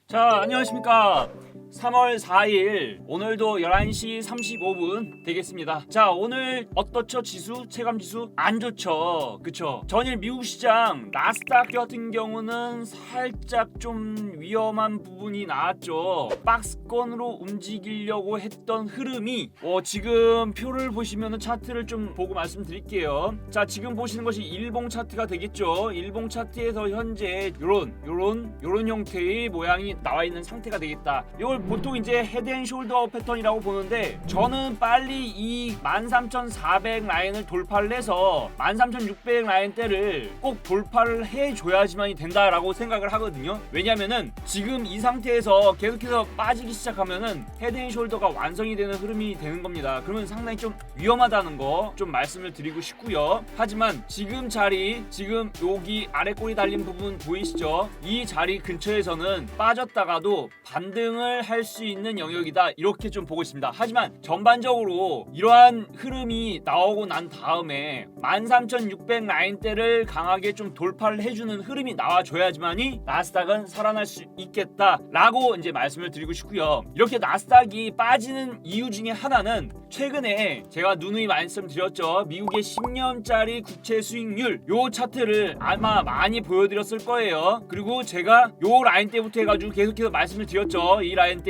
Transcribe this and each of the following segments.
자, 안녕하십니까. 3월 4일 오늘도 11시 35분 되겠습니다. 자, 오늘 어떻죠? 지수? 체감지수? 안 좋죠. 그쵸? 전일 미국 시장 나스닥 같은 경우는 살짝 좀 위험한 부분이 나왔죠. 박스권으로 움직이려고 했던 흐름이 지금 표를 보시면 차트를 좀 보고 말씀드릴게요. 자, 지금 보시는 것이 일봉 차트가 되겠죠. 일봉 차트에서 현재 요런 형태의 모양이 나와 있는 상태가 되겠다. 이걸 보통 이제 헤드앤숄더 패턴이라고 보는데, 저는 빨리 이 13,400 라인을 돌파를 해서 13,600 라인대를 꼭 돌파를 해줘야지만이 된다라고 생각을 하거든요. 왜냐면은 지금 이 상태에서 계속해서 빠지기 시작하면은 헤드앤숄더가 완성이 되는 흐름이 되는 겁니다. 그러면 상당히 좀 위험하다는 거 좀 말씀을 드리고 싶고요. 하지만 지금 자리, 지금 여기 아래 꼬리 달린 부분 보이시죠? 이 자리 근처에서는 빠졌다가도 반등을 할 수 있는 영역이다, 이렇게 좀 보고 있습니다. 하지만 전반적으로 이러한 흐름이 나오고 난 다음에 13,600 라인대를 강하게 좀 돌파를 해주는 흐름이 나와줘야지만이 나스닥은 살아날 수 있겠다라고 이제 말씀을 드리고 싶고요. 이렇게 나스닥이 빠지는 이유 중에 하나는 최근에 제가 누누이 말씀드렸죠. 미국의 10년짜리 국채 수익률 요 차트를 아마 많이 보여드렸을 거예요. 그리고 제가 요 라인대부터 해가지고 계속해서 말씀을 드렸죠. 이 라인대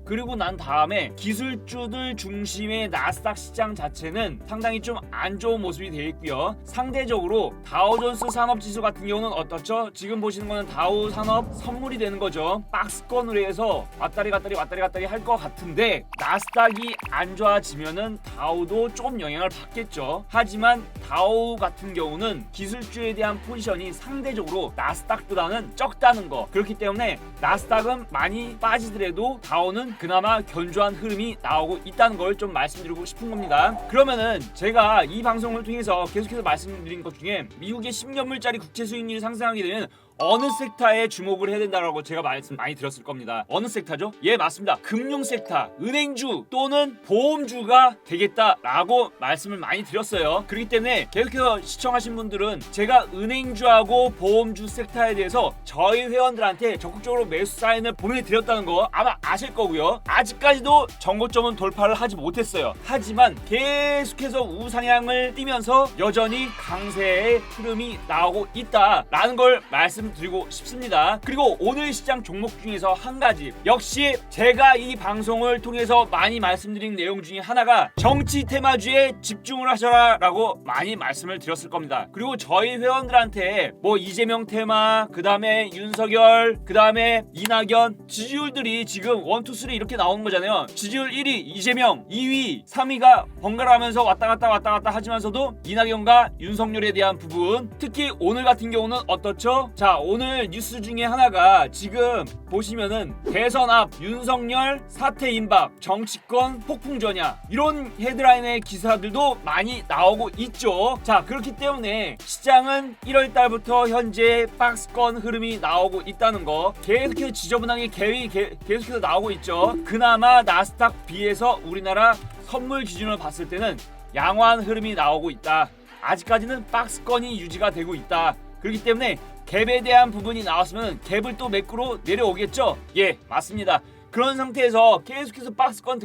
그리고 난 다음에 기술주들 중심의 나스닥 시장 자체는 상당히 좀 안 좋은 모습이 되어 있고요. 상대적으로 다우존스 산업지수 같은 경우는 어떻죠? 지금 보시는 거는 다우 산업 선물이 되는 거죠. 박스권으로 해서 왔다리 갔다리 할 것 같은데, 나스닥이 안 좋아지면은 다우도 조금 영향을 받겠죠. 하지만 다우 같은 경우는 기술주에 대한 포지션이 상대적으로 나스닥보다는 적다는 거, 그렇기 때문에 나스닥은 많이 빠지더라도 다우는 그나마 견조한 흐름이 나오고 있다는 걸 좀 말씀드리고 싶은 겁니다. 그러면은 제가 이 방송을 통해서 계속해서 말씀드린 것 중에 미국의 10년물짜리 국채 수익률이 상승하게 되면 어느 섹터에 주목을 해야 된다라고 제가 말씀 많이 드렸을 겁니다. 어느 섹터죠? 예, 맞습니다. 금융 섹터, 은행주 또는 보험주가 되겠다라고 말씀을 많이 드렸어요. 그렇기 때문에 계속해서 시청하신 분들은 제가 은행주하고 보험주 섹터에 대해서 저희 회원들한테 적극적으로 매수 사인을 보내드렸다는 거 아마 아실 거고요. 아직까지도 정고점은 돌파를 하지 못했어요. 하지만 계속해서 우상향을 띠면서 여전히 강세의 흐름이 나오고 있다라는 걸 말씀드리고 싶습니다. 그리고 오늘 시장 종목 중에서 한 가지, 역시 제가 이 방송을 통해서 많이 말씀드린 내용 중에 하나가 정치 테마주에 집중을 하셔라 라고 많이 말씀을 드렸을 겁니다. 그리고 저희 회원들한테 뭐 이재명 테마, 그 다음에 윤석열, 그 다음에 이낙연, 지지율들이 지금 1, 2, 3 이렇게 나오는 거잖아요. 지지율 1위 이재명, 2위 3위가 번갈아 가면서 왔다 갔다 하지만서도 이낙연과 윤석열에 대한 부분, 특히 오늘 같은 경우는 어떻죠? 자, 오늘 뉴스 중에 하나가 지금 보시면은 대선 앞 윤석열 사태 임박, 정치권 폭풍 전야, 이런 헤드라인의 기사들도 많이 나오고 있죠. 자, 그렇기 때문에 시장은 1월 달부터 현재 박스권 흐름이 나오고 있다는 거, 계속해서 지저분하게 계속해서 나오고 있죠. 그나마 나스닥 비해서 우리나라 선물 기준으로 봤을 때는 양호한 흐름이 나오고 있다. 아직까지는 박스권이 유지가 되고 있다. 그렇기 때문에 갭에 대한 부분이 나왔으면 갭을 또 매크로 내려오겠죠? 예, 맞습니다. 그런 상태에서 계속해서 박스권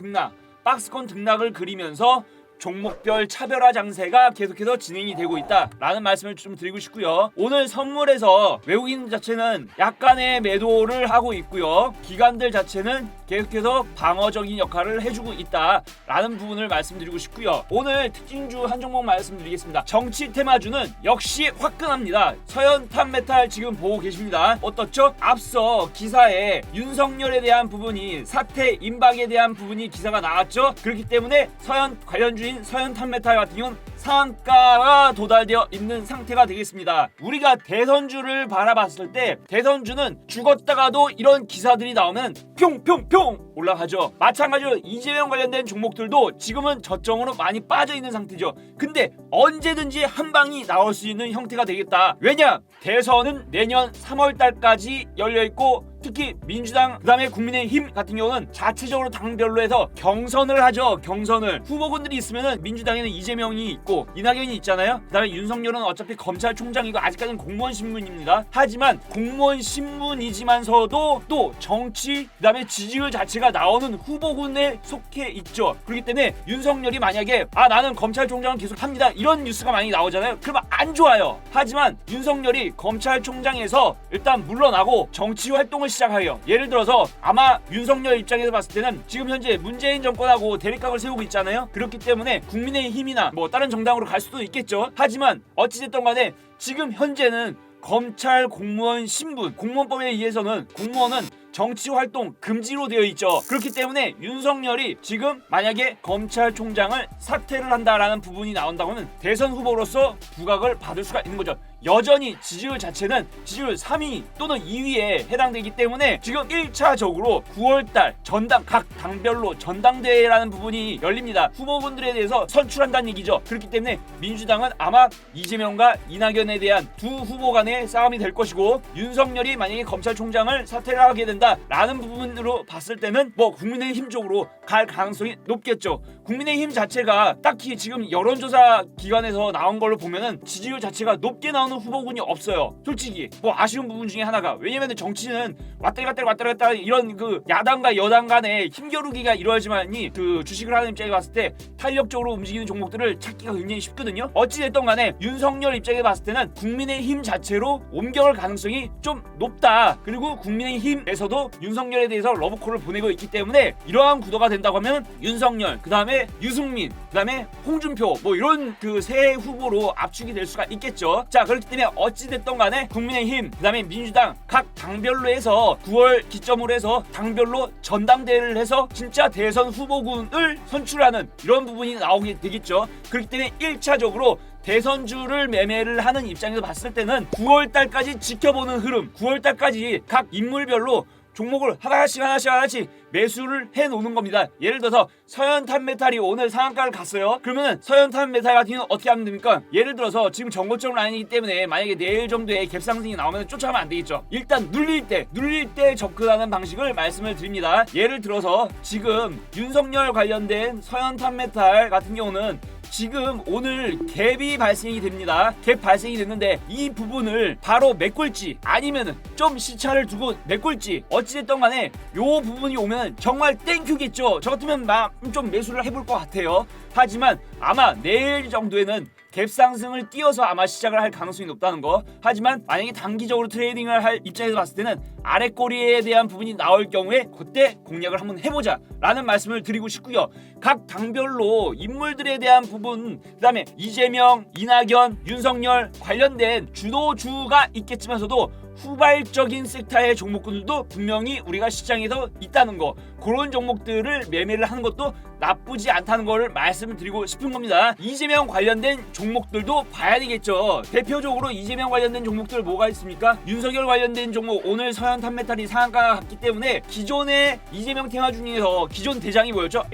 등락을 그리면서 종목별 차별화 장세가 계속해서 진행이 되고 있다라는 말씀을 좀 드리고 싶고요. 오늘 선물에서 외국인 자체는 약간의 매도를 하고 있고요. 기관들 자체는 계속해서 방어적인 역할을 해주고 있다라는 부분을 말씀드리고 싶고요. 오늘 특징주 한 종목 말씀드리겠습니다. 정치 테마주는 역시 화끈합니다. 서현탄메탈 지금 보고 계십니다. 어떻죠? 앞서 기사에 윤석열에 대한 부분이, 사태 임박에 대한 부분이 기사가 나왔죠. 그렇기 때문에 서현 관련주인 서현탄메탈 같은 경우는 상한가가 도달되어 있는 상태가 되겠습니다. 우리가 대선주를 바라봤을 때 대선주는 죽었다가도 이런 기사들이 나오면 평평평 올라가죠. 마찬가지로 이재명 관련된 종목들도 지금은 저점으로 많이 빠져 있는 상태죠. 근데 언제든지 한 방이 나올 수 있는 형태가 되겠다. 왜냐? 대선은 내년 3월 달까지 열려 있고 특히 민주당 그다음에 국민의힘 같은 경우는 자체적으로 당별로 해서 경선을 하죠. 경선을 후보군들이 있으면은 민주당에는 이재명이 있고 이낙연이 있잖아요. 그다음에 윤석열은 어차피 검찰총장이고 아직까지는 공무원 신분입니다. 하지만 공무원 신분이지만서도 또 정치 그다음에 지지율 자체가 나오는 후보군에 속해 있죠. 그렇기 때문에 윤석열이 만약에 나는 검찰총장을 계속 합니다 이런 뉴스가 많이 나오잖아요. 그러면 안 좋아요. 하지만 윤석열이 검찰총장에서 일단 물러나고 정치 활동을 시작해요. 예를 들어서 아마 윤석열 입장에서 봤을 때는 지금 현재 문재인 정권하고 대립각을 세우고 있잖아요. 그렇기 때문에 국민의힘이나 뭐 다른 정당으로 갈 수도 있겠죠. 하지만 어찌됐든 간에 지금 현재는 검찰 공무원 신분, 공무원법에 의해서는 공무원은 정치 활동 금지로 되어 있죠. 그렇기 때문에 윤석열이 지금 만약에 검찰총장을 사퇴를 한다라는 부분이 나온다면 대선 후보로서 부각을 받을 수가 있는 거죠. 여전히 지지율 자체는 지지율 3위 또는 2위에 해당되기 때문에 지금 1차적으로 9월달 전당 각 당별로 전당대회라는 부분이 열립니다. 후보분들에 대해서 선출한다는 얘기죠. 그렇기 때문에 민주당은 아마 이재명과 이낙연에 대한 두 후보 간의 싸움이 될 것이고 윤석열이 만약에 검찰총장을 사퇴를 하게 된다라는 부분으로 봤을 때는 뭐 국민의힘 쪽으로 갈 가능성이 높겠죠. 국민의힘 자체가 딱히 지금 여론조사 기관에서 나온 걸로 보면은 지지율 자체가 높게 나오는 후보군이 없어요. 솔직히 뭐 아쉬운 부분 중에 하나가 왜냐면 정치는 왔다리 갔다 이런 그 야당과 여당 간의 힘겨루기가 이루어지만이 그 주식을 하는 입장에 봤을 때 탄력적으로 움직이는 종목들을 찾기가 굉장히 쉽거든요. 어찌됐든 간에 윤석열 입장에 봤을 때는 국민의힘 자체로 옮겨갈 가능성이 좀 높다. 그리고 국민의힘에서도 윤석열에 대해서 러브콜을 보내고 있기 때문에 이러한 구도가 된다고 하면 윤석열, 그 다음에 유승민, 그 다음에 홍준표 뭐 이런 그 세 후보로 압축이 될 수가 있겠죠. 자, 그렇기 때문에 어찌됐든 간에 국민의힘, 그 다음에 민주당 각 당별로 해서 9월 기점으로 해서 당별로 전당대회를 해서 진짜 대선 후보군을 선출하는 이런 부분이 나오게 되겠죠. 그렇기 때문에 1차적으로 대선주를 매매를 하는 입장에서 봤을 때는 9월달까지 지켜보는 흐름, 9월달까지 각 인물별로 종목을 하나씩 매수를 해놓는 겁니다. 예를 들어서 서현탄메탈이 오늘 상한가를 갔어요. 그러면 서현탄메탈 같은 경우는 어떻게 하면 됩니까? 예를 들어서 지금 정고점 라인이기 때문에 만약에 내일 정도에 갭상승이 나오면 쫓아가면 안 되겠죠. 일단 눌릴 때 접근하는 방식을 말씀을 드립니다. 예를 들어서 지금 윤석열 관련된 서현탄메탈 같은 경우는 지금 오늘 갭이 발생이 됩니다. 갭 발생이 됐는데 이 부분을 바로 메꿀지 아니면은 좀 시차를 두고 메꿀지 어찌됐든 간에 요 부분이 오면 정말 땡큐겠죠. 저 같으면 좀 매수를 해볼 것 같아요. 하지만 아마 내일 정도에는 갭 상승을 띄어서 아마 시작을 할 가능성이 높다는 거. 하지만 만약에 단기적으로 트레이딩을 할 입장에서 봤을 때는 아래 꼬리에 대한 부분이 나올 경우에 그때 공략을 한번 해보자 라는 말씀을 드리고 싶고요. 각 당별로 인물들에 대한 부분, 그 다음에 이재명, 이낙연, 윤석열 관련된 주도주가 있겠지만서도 후발적인 섹터의 종목들도 분명히 우리가 시장에서 있다는 거, 그런 종목들을 매매를 하는 것도 나쁘지 않다는 걸 말씀을 드리고 싶은 겁니다. 이재명 관련된 종목들도 봐야 되겠죠. 대표적으로 이재명 관련된 종목들 뭐가 있습니까? 윤석열 관련된 종목 오늘 서현탄메탈이 상한가가 갔기 때문에 기존의 이재명 테마 중에서 기존 대장이 뭐였죠?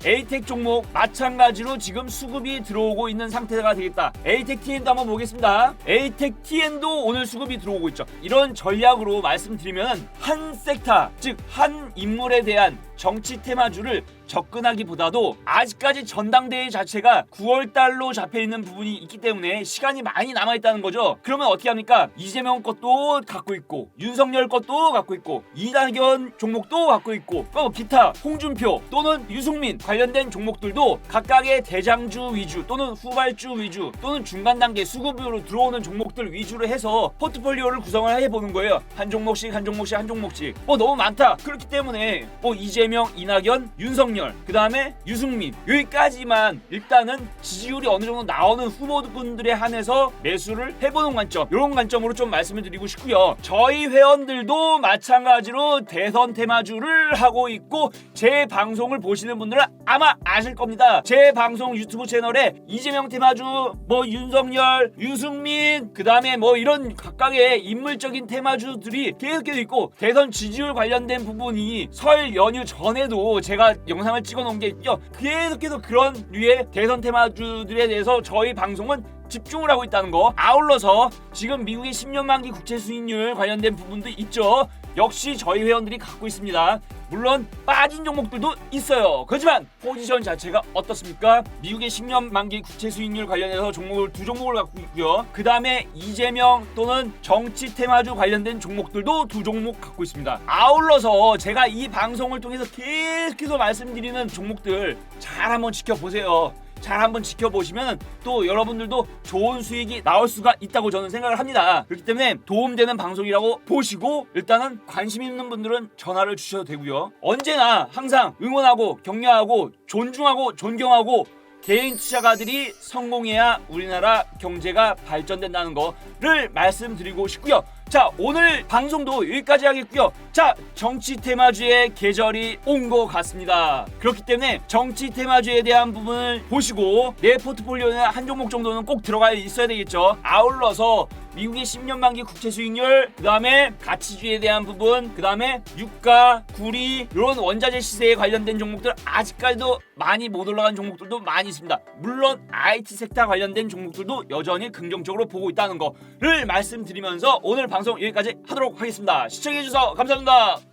에이텍 종목 마찬가지로 지금 수급이 들어오고 있는 상태가 되겠다. 에이텍 TN도 한번 보겠습니다. 에이텍 TN도 오늘 수급이 들어오고 있죠. 이런 전략으로 말씀드리면 한 섹터, 즉 한 인물에 대한 정치 테마주를 접근하기보다도 아직까지 전당대회 자체가 9월달로 잡혀있는 부분이 있기 때문에 시간이 많이 남아있다는 거죠. 그러면 어떻게 합니까? 이재명 것도 갖고 있고 윤석열 것도 갖고 있고 이낙연 종목도 갖고 있고 또 기타 홍준표 또는 유승민 관련된 종목들도 각각의 대장주 위주 또는 후발주 위주 또는 중간 단계 수급으로 들어오는 종목들 위주로 해서 포트폴리오를 구성을 해보는 거예요. 한 종목씩 너무 많다. 그렇기 때문에 이재명, 이낙연, 윤석열, 그 다음에 유승민 여기까지만 일단은 지지율이 어느 정도 나오는 후보분들에 한해서 매수를 해보는 관점, 이런 관점으로 좀 말씀을 드리고 싶고요. 저희 회원들도 마찬가지로 대선 테마주를 하고 있고 제 방송을 보시는 분들은 아마 아실 겁니다. 제 방송 유튜브 채널에 이재명 테마주, 윤석열, 유승민, 그 다음에 이런 각각의 인물적인 테마주들이 계속해서 있고 대선 지지율 관련된 부분이 설 연휴 전에도 제가 영상을 찍어 놓은 게 있죠. 계속해서 그런 류의 대선 테마주들에 대해서 저희 방송은 집중을 하고 있다는 거. 아울러서 지금 미국의 10년 만기 국채 수익률 관련된 부분도 있죠. 역시 저희 회원들이 갖고 있습니다. 물론 빠진 종목들도 있어요. 그렇지만 포지션 자체가 어떻습니까? 미국의 10년 만기 국채 수익률 관련해서 종목을 두 종목을 갖고 있고요. 그 다음에 이재명 또는 정치 테마주 관련된 종목들도 두 종목 갖고 있습니다. 아울러서 제가 이 방송을 통해서 계속해서 말씀드리는 종목들 잘 한번 지켜보세요. 잘 한번 지켜보시면 또 여러분들도 좋은 수익이 나올 수가 있다고 저는 생각을 합니다. 그렇기 때문에 도움되는 방송이라고 보시고 일단은 관심 있는 분들은 전화를 주셔도 되고요. 언제나 항상 응원하고 격려하고 존중하고 존경하고 개인 투자가들이 성공해야 우리나라 경제가 발전된다는 거를 말씀드리고 싶고요. 자, 오늘 방송도 여기까지 하겠고요. 자, 정치 테마주의 계절이 온 것 같습니다. 그렇기 때문에 정치 테마주에 대한 부분을 보시고 내 포트폴리오에 한 종목 정도는 꼭 들어가 있어야 되겠죠. 아울러서 미국의 10년 만기 국채 수익률, 그 다음에 가치주에 대한 부분, 그 다음에 유가, 구리 이런 원자재 시세에 관련된 종목들 아직까지도 많이 못 올라간 종목들도 많이 있습니다. 물론 IT 섹터 관련된 종목들도 여전히 긍정적으로 보고 있다는 거를 말씀드리면서 오늘 방송 여기까지 하도록 하겠습니다. 시청해주셔서 감사합니다.